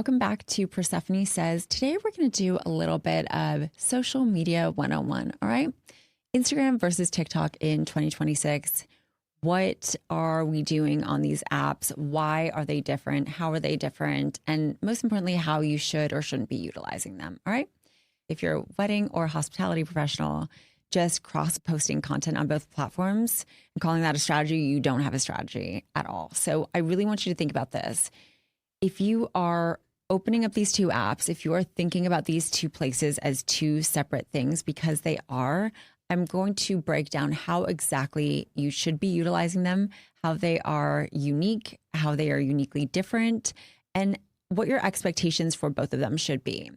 Welcome back to Persephone Says. Today we're going to do a little bit of social media 101. All right. Instagram versus TikTok in 2026. What are we doing on these apps? Why are they different? How are they different? And most importantly, how you should or shouldn't be utilizing them. All right. If you're a wedding or hospitality professional, just cross posting content on both platforms and calling that a strategy, you don't have a strategy at all. So I really want you to think about this. If you are opening up these two apps, if you are thinking about these two places as two separate things, because they are, I'm going to break down how exactly you should be utilizing them, how they are unique, how they are uniquely different, and what your expectations for both of them should be.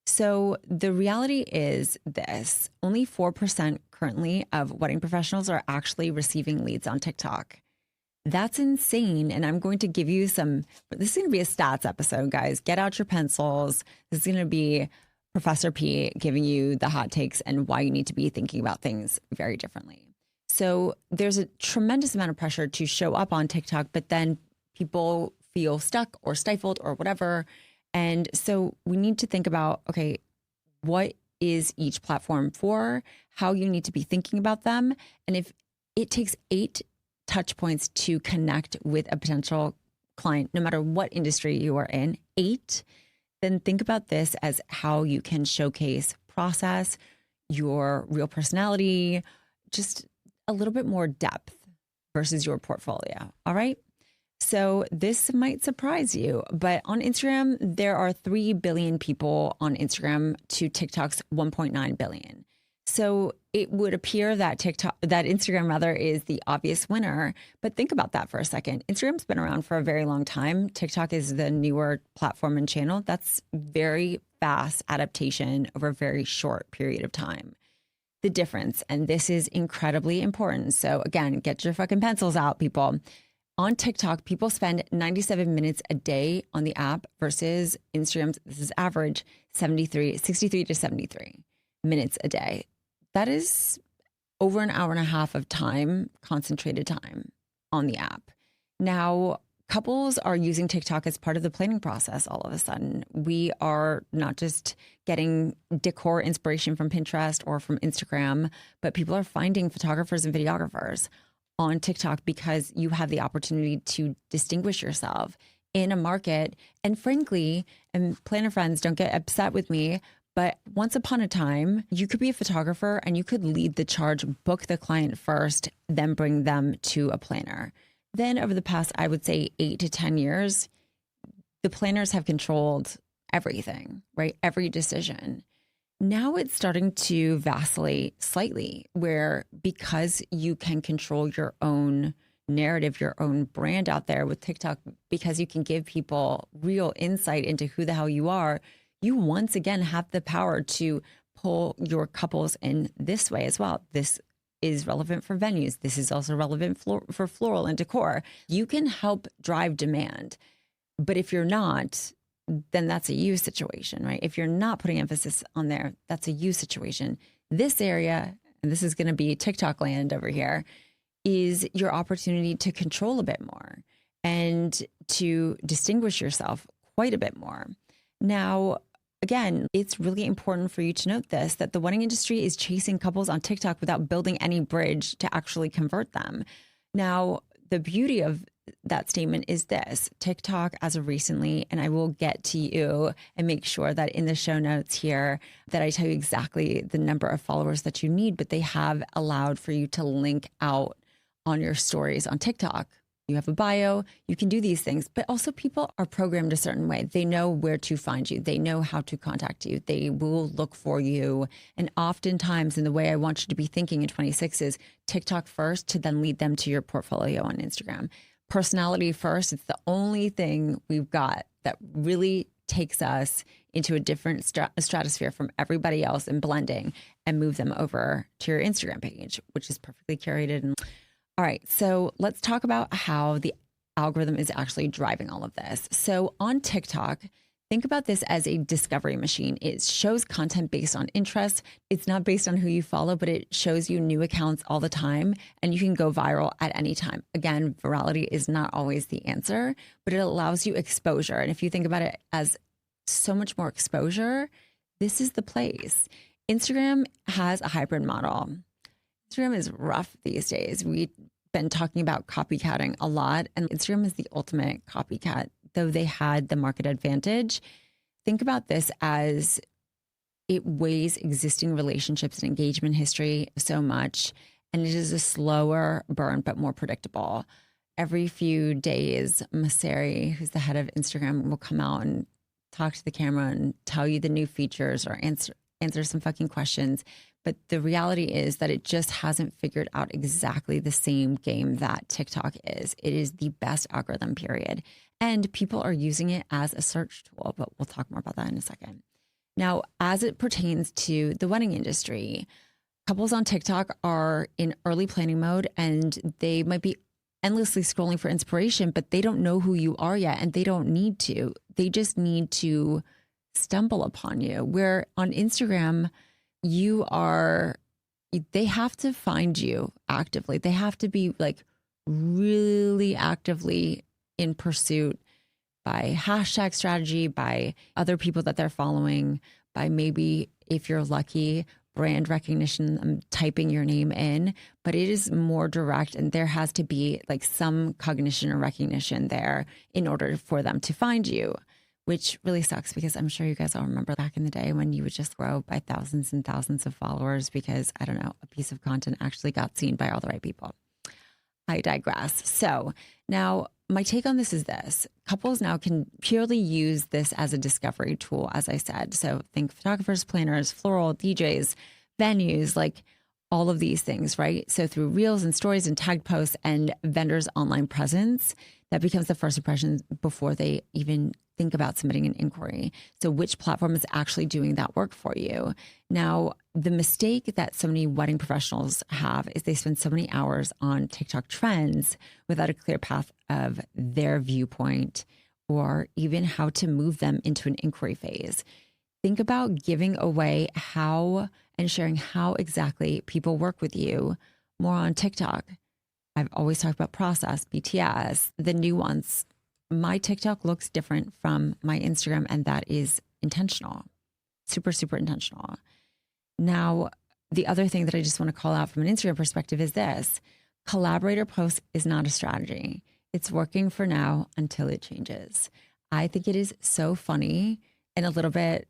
So the reality is this: only 4% currently of wedding professionals are actually receiving leads on TikTok. That's insane. And I'm going to give you this is going to be a stats episode, guys. Get out your pencils. This is going to be Professor P giving you the hot takes and why you need to be thinking about things very differently. So there's a tremendous amount of pressure to show up on TikTok, but then people feel stuck or stifled or whatever. And so we need to think about, okay, what is each platform for, how you need to be thinking about them. And if it takes 8 touch points to connect with a potential client, no matter what industry you are in, 8, then think about this as how you can showcase, process your real personality, just a little bit more depth versus your portfolio. All right. So this might surprise you, but on Instagram, there are 3 billion people on Instagram to TikTok's 1.9 billion. So it would appear that Instagram is the obvious winner. But think about that for a second. Instagram's been around for a very long time. TikTok is the newer platform and channel. That's very fast adaptation over a very short period of time. The difference, and this is incredibly important. So again, get your fucking pencils out, people. On TikTok, people spend 97 minutes a day on the app versus Instagram's, this is average, 63 to 73 minutes a day. That is over an hour and a half of time, concentrated time on the app. Now, couples are using TikTok as part of the planning process all of a sudden. We are not just getting decor inspiration from Pinterest or from Instagram, but people are finding photographers and videographers on TikTok because you have the opportunity to distinguish yourself in a market. And frankly, and planner friends, don't get upset with me, but once upon a time, you could be a photographer and you could lead the charge, book the client first, then bring them to a planner. Then over the past, I would say 8 to 10 years, the planners have controlled everything, right? Every decision. Now it's starting to vacillate slightly, where because you can control your own narrative, your own brand out there with TikTok, because you can give people real insight into who the hell you are, you once again have the power to pull your couples in this way as well. This is relevant for venues. This is also relevant for floral and decor. You can help drive demand. But if you're not, then that's a you situation, right? If you're not putting emphasis on there, that's a you situation. This area, and this is going to be TikTok land over here, is your opportunity to control a bit more and to distinguish yourself quite a bit more. Now, again, it's really important for you to note this, that the wedding industry is chasing couples on TikTok without building any bridge to actually convert them. Now, the beauty of that statement is this: TikTok, as of recently, and I will get to you and make sure that in the show notes here that I tell you exactly the number of followers that you need, but they have allowed for you to link out on your stories on TikTok. You have a bio, you can do these things, but also people are programmed a certain way. They know where to find you. They know how to contact you. They will look for you. And oftentimes, in the way I want you to be thinking in 26 is TikTok first to then lead them to your portfolio on Instagram. Personality first. It's the only thing we've got that really takes us into a different stratosphere from everybody else and blending and move them over to your Instagram page, which is perfectly curated. And all right, so let's talk about how the algorithm is actually driving all of this. So on TikTok, think about this as a discovery machine. It shows content based on interest. It's not based on who you follow, but it shows you new accounts all the time, and you can go viral at any time. Again, virality is not always the answer, but it allows you exposure. And if you think about it as so much more exposure, this is the place. Instagram has a hybrid model. Instagram is rough these days. We've been talking about copycatting a lot, and Instagram is the ultimate copycat. Though they had the market advantage, think about this as it weighs existing relationships and engagement history so much, and it is a slower burn, but more predictable. Every few days, Maseri, who's the head of Instagram, will come out and talk to the camera and tell you the new features or answer some fucking questions. But the reality is that it just hasn't figured out exactly the same game that TikTok is. It is the best algorithm, period. And people are using it as a search tool, but we'll talk more about that in a second. Now, as it pertains to the wedding industry, couples on TikTok are in early planning mode, and they might be endlessly scrolling for inspiration, but they don't know who you are yet, and they don't need to. They just need to stumble upon you. Where on Instagram, they have to find you actively. They have to be like really actively in pursuit by hashtag strategy, by other people that they're following, by maybe, if you're lucky, brand recognition, typing your name in. But it is more direct, and there has to be like some cognition or recognition there in order for them to find you, which really sucks, because I'm sure you guys all remember back in the day when you would just grow by thousands and thousands of followers because, I don't know, a piece of content actually got seen by all the right people. I digress. So now my take on this is this. Couples now can purely use this as a discovery tool, as I said. So think photographers, planners, floral, DJs, venues, like all of these things, right? So through reels and stories and tagged posts and vendors' online presence, that becomes the first impression before they even think about submitting an inquiry. So which platform is actually doing that work for you? Now, the mistake that so many wedding professionals have is they spend so many hours on TikTok trends without a clear path of their viewpoint or even how to move them into an inquiry phase. Think about giving away how and sharing how exactly people work with you more on TikTok. I've always talked about process, BTS, the nuance. My TikTok looks different from my Instagram, and that is intentional. Super, super intentional. Now, the other thing that I just want to call out from an Instagram perspective is this. Collaborator post is not a strategy. It's working for now until it changes. I think it is so funny and a little bit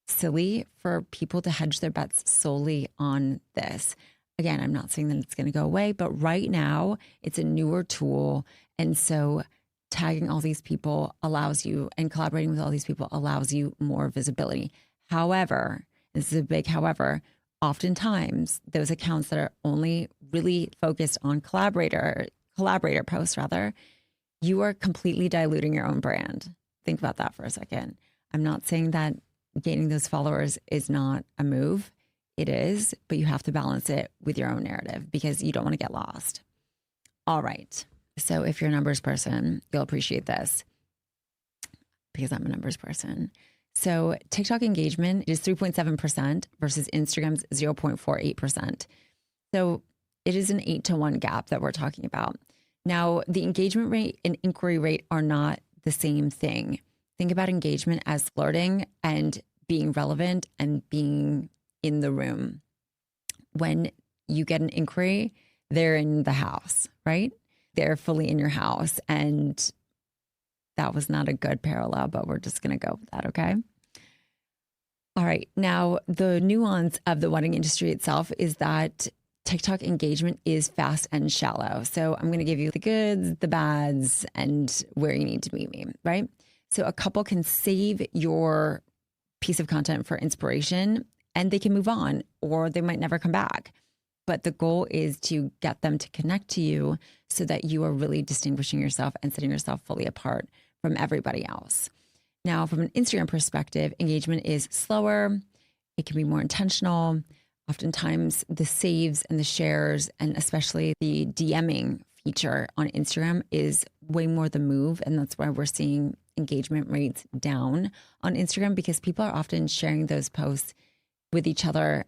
silly for people to hedge their bets solely on this. Again, I'm not saying that it's going to go away, but right now it's a newer tool. And so tagging all these people allows you, and collaborating with all these people allows you more visibility. However, this is a big however, oftentimes those accounts that are only really focused on collaborator posts rather, you are completely diluting your own brand. Think about that for a second. I'm not saying that gaining those followers is not a move. It is, but you have to balance it with your own narrative because you don't want to get lost. All right. So if you're a numbers person, you'll appreciate this because I'm a numbers person. So TikTok engagement is 3.7% versus Instagram's 0.48%. So it is an 8-to-1 gap that we're talking about. Now, the engagement rate and inquiry rate are not the same thing. Think about engagement as flirting and being relevant and being in the room. When you get an inquiry, they're in the house, right? They're fully in your house. And that was not a good parallel, but we're just going to go with that, okay? All right. Now, the nuance of the wedding industry itself is that TikTok engagement is fast and shallow. So I'm going to give you the goods, the bads, and where you need to meet me, right? So a couple can save your piece of content for inspiration and they can move on, or they might never come back. But the goal is to get them to connect to you so that you are really distinguishing yourself and setting yourself fully apart from everybody else. Now, from an Instagram perspective, engagement is slower. It can be more intentional. Oftentimes the saves and the shares, and especially the DMing feature on Instagram is way more the move. And that's why we're seeing engagement rates down on Instagram, because people are often sharing those posts with each other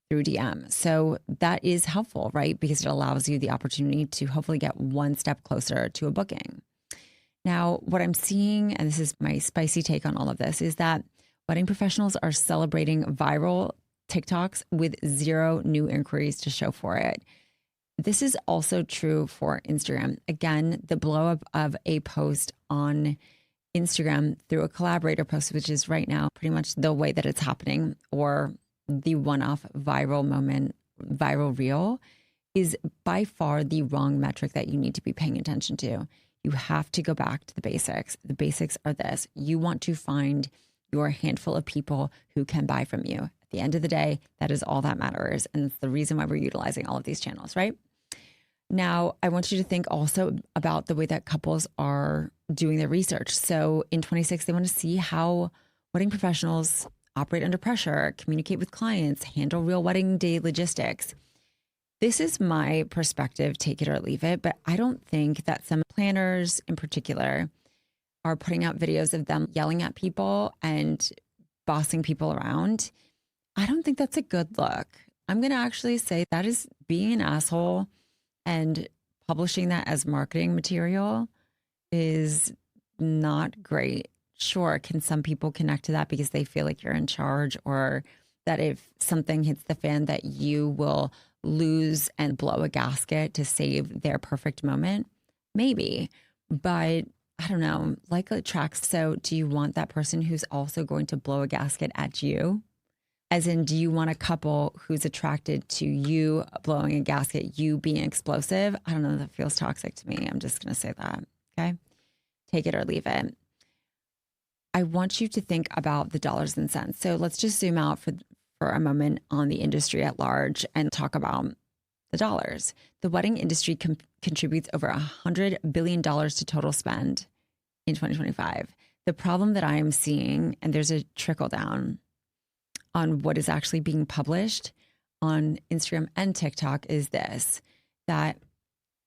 through DM. So that is helpful, right? Because it allows you the opportunity to hopefully get one step closer to a booking. Now, what I'm seeing, and this is my spicy take on all of this, is that wedding professionals are celebrating viral TikToks with zero new inquiries to show for it. This is also true for Instagram. Again, the blow up of a post on Instagram through a collaborator post, which is right now pretty much the way that it's happening, or the one off viral moment, viral reel, is by far the wrong metric that you need to be paying attention to. You have to go back to the basics. The basics are this: you want to find your handful of people who can buy from you. At the end of the day, that is all that matters. And it's the reason why we're utilizing all of these channels, right? Now, I want you to think also about the way that couples are doing their research. So in 26, they want to see how wedding professionals operate under pressure, communicate with clients, handle real wedding day logistics. This is my perspective, take it or leave it, but I don't think that some planners in particular are putting out videos of them yelling at people and bossing people around. I don't think that's a good look. I'm going to actually say that is being an asshole, and publishing that as marketing material is not great. Sure, can some people connect to that because they feel like you're in charge, or that if something hits the fan that you will lose and blow a gasket to save their perfect moment? Maybe, but I don't know, like it tracks. So do you want that person who's also going to blow a gasket at you? As in, do you want a couple who's attracted to you blowing a gasket, you being explosive? I don't know, that feels toxic to me. I'm just going to say that. Okay. Take it or leave it. I want you to think about the dollars and cents. So let's just zoom out for a moment on the industry at large and talk about the dollars. The wedding industry contributes over $100 billion to total spend in 2025. The problem that I am seeing, and there's a trickle down on what is actually being published on Instagram and TikTok, is this: that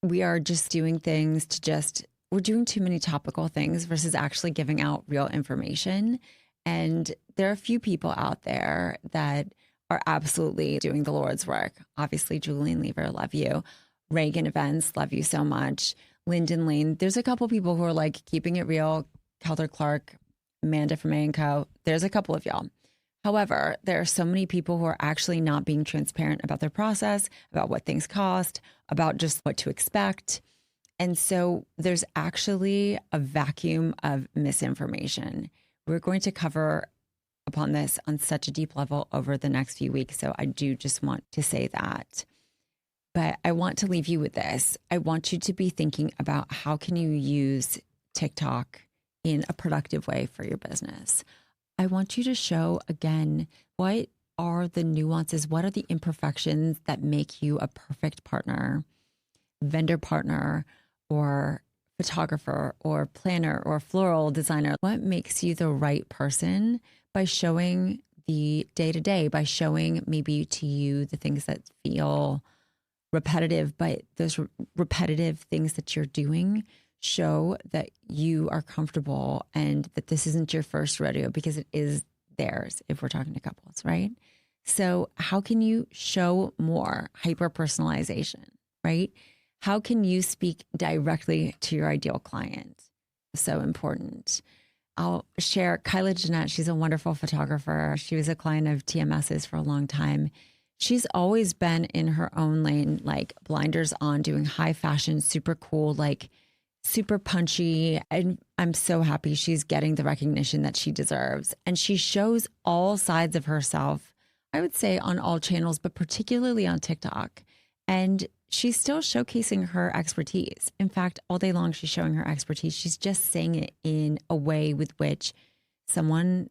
we are just doing things to we're doing too many topical things versus actually giving out real information. And there are a few people out there that are absolutely doing the Lord's work. Obviously, Julian Lever, love you. Reagan Events, love you so much. Lyndon Lane. There's a couple people who are like keeping it real. Kelder Clark, Amanda from A&Co. There's a couple of y'all. However, there are so many people who are actually not being transparent about their process, about what things cost, about just what to expect. And so there's actually a vacuum of misinformation. We're going to cover upon this on such a deep level over the next few weeks. So I do just want to say that. But I want to leave you with this. I want you to be thinking about how can you use TikTok in a productive way for your business. I want you to show, again, what are the nuances, what are the imperfections that make you a perfect partner, vendor partner, or photographer, or planner, or floral designer. What makes you the right person by showing the day-to-day, by showing maybe to you the things that feel repetitive, but those repetitive things that you're doing show that you are comfortable and that this isn't your first rodeo, because it is theirs if we're talking to couples, right? So how can you show more hyper-personalization, right? How can you speak directly to your ideal client? So important. I'll share Kyla Jeanette. She's a wonderful photographer. She was a client of TMS's for a long time. She's always been in her own lane, like blinders on, doing high fashion, super cool, like super punchy. And I'm so happy she's getting the recognition that she deserves. And she shows all sides of herself, I would say on all channels, but particularly on TikTok. And she's still showcasing her expertise. In fact, all day long, she's showing her expertise. She's just saying it in a way with which someone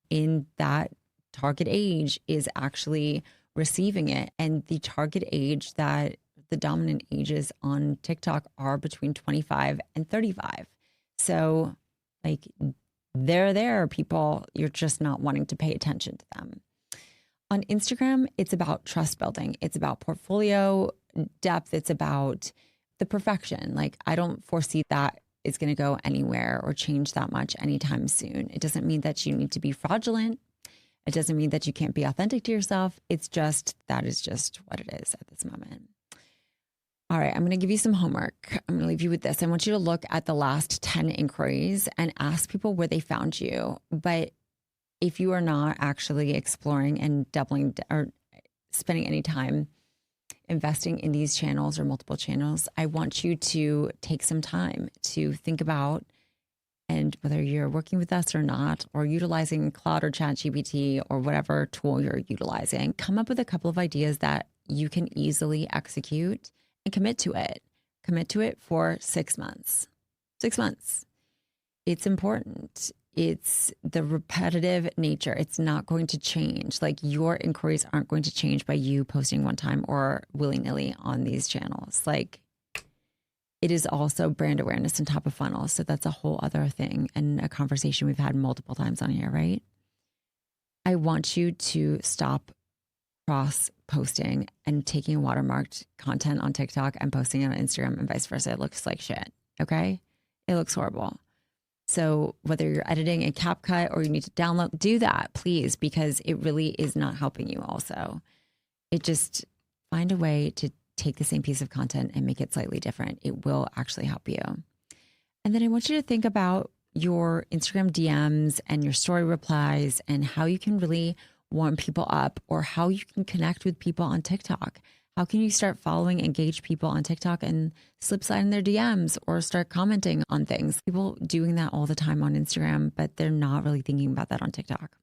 in that target age is actually receiving it. And the target age, that the dominant ages on TikTok are between 25 and 35. So like they're there, people, you're just not wanting to pay attention to them. On Instagram, it's about trust building. It's about portfolio depth. It's about the perfection. Like I don't foresee that is going to go anywhere or change that much anytime soon. It doesn't mean that you need to be fraudulent. It doesn't mean that you can't be authentic to yourself. It's just, that is just what it is at this moment. All right, I'm going to give you some homework. I'm going to leave you with this. I want you to look at the last 10 inquiries and ask people where they found you. But if you are not actually exploring and doubling or spending any time investing in these channels or multiple channels, I want you to take some time to think about, and whether you're working with us or not, or utilizing Cloud or ChatGPT or whatever tool you're utilizing, come up with a couple of ideas that you can easily execute and commit to it. Commit to it for 6 months. 6 months. It's important. It's the repetitive nature. It's not going to change. Like, your inquiries aren't going to change by you posting one time or willy-nilly on these channels. Like, it is also brand awareness and top of funnel. So that's a whole other thing and a conversation we've had multiple times on here, right? I want you to stop cross posting and taking watermarked content on TikTok and posting it on Instagram and vice versa. It looks like shit. Okay. It looks horrible. So whether you're editing in CapCut or you need to download, do that, please, because it really is not helping you also. It just, find a way to take the same piece of content and make it slightly different. It will actually help you. And then I want you to think about your Instagram DMs and your story replies and how you can really warm people up, or how you can connect with people on TikTok. How can you start following engaged people on TikTok and slip slide in their DMs or start commenting on things? People doing that all the time on Instagram, but they're not really thinking about that on TikTok.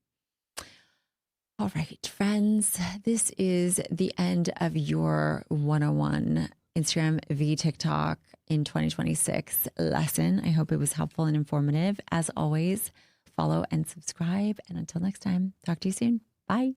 All right, friends, this is the end of your 101 Instagram v TikTok in 2026 lesson. I hope it was helpful and informative. As always, follow and subscribe. And until next time, talk to you soon. Bye.